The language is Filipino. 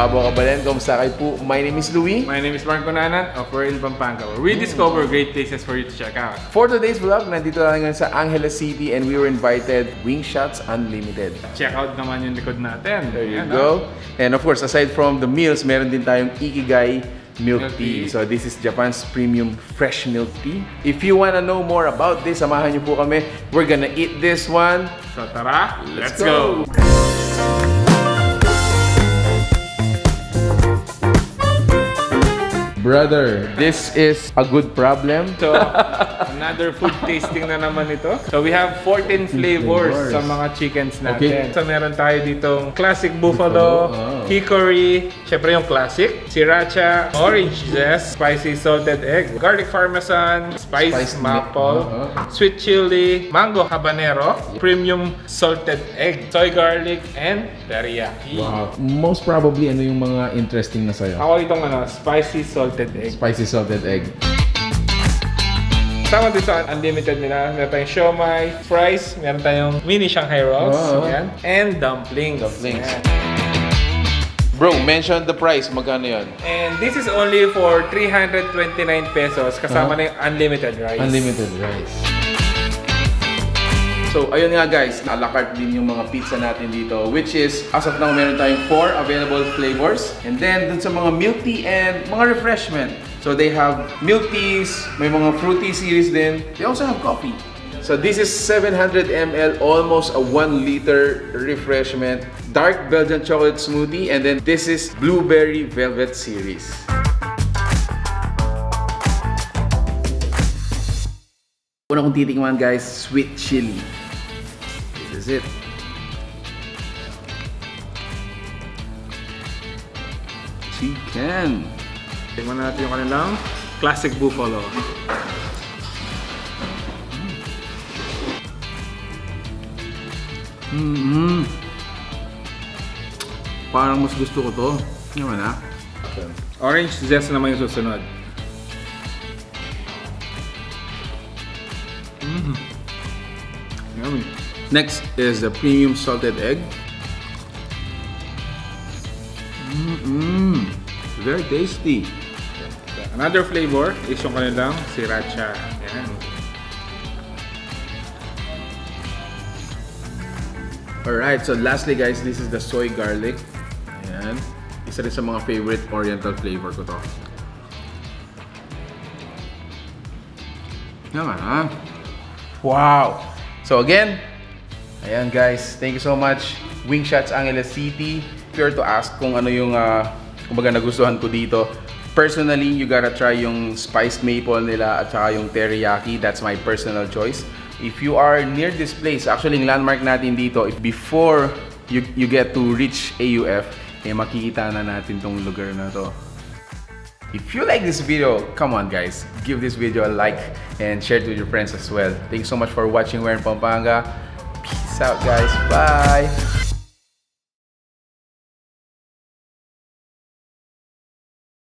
Davao Kabalen. Kamusta kayo po? My name is Louie. My name is Marco Nanan of We're in Pampanga, where we discover great places for you to check out. For today's vlog, nandito na ngayon sa Angeles City and we were invited Wingshots Unlimited. Check out naman yung likod natin. There you go. And of course, aside from the meals, meron din tayong ikigai milk tea. So this is Japan's premium fresh milk tea. If you wanna know more about this, samahan niyo po kami. We're gonna eat this one. So tara, let's go! Brother, this is a good problem. So, another food tasting na naman ito. So, we have 14 flavors sa mga chickens natin. Okay. So, meron tayo ditong classic buffalo, hickory, syempre yung classic, sriracha, orange zest, spicy salted egg, garlic parmesan, spiced maple, sweet chili, mango habanero, premium salted egg, soy garlic, and teriyaki. Wow. Most probably, ano yung mga interesting na sa'yo? Ako itong spicy salted egg. Spicy salted egg. Tama din sa unlimited nila. Meron tayong siomai, fries, meron tayong mini Shanghai rolls, yan, and dumplings. Yan. Bro, mention the price. Magkano yun? And this is only for 329 pesos kasama na yung unlimited rice. Unlimited rice. So, ayun nga guys, a la carte din yung mga pizza natin dito, which is, as of now, meron tayong 4 available flavors. And then, dun sa mga milk tea and mga refreshment. So, they have milk teas, may mga fruity series din. They also have coffee. So, this is 700 ml, almost a 1 liter refreshment. Dark Belgian chocolate smoothie. And then, this is blueberry velvet series. Una kong titikman guys, sweet chili. This is it. Chicken. Tingnan natin yung kanilang classic buffalo. Parang mas gusto ko to. Naman ha? Orange zest naman yung susunod. Yummy. Next is the premium salted egg. Very tasty. Another flavor is yung kanilang sriracha. Yan. Alright, so lastly guys, this is the soy garlic. Ayan. Isa rin sa mga favorite oriental flavor ko to. Naman ha? Wow! So again, ayan guys, thank you so much. Wingshots Angeles City. If you're to ask kung ano yung kumbaga nagustuhan ko dito, personally, you gotta try yung spiced maple nila at saka yung teriyaki. That's my personal choice. If you are near this place, actually yung landmark natin dito, if before you get to reach AUF, eh makikita na natin tong lugar na to. If you like this video, come on guys, give this video a like and share it with your friends as well. Thanks so much for watching. We're in Pampanga. Peace out guys. Bye.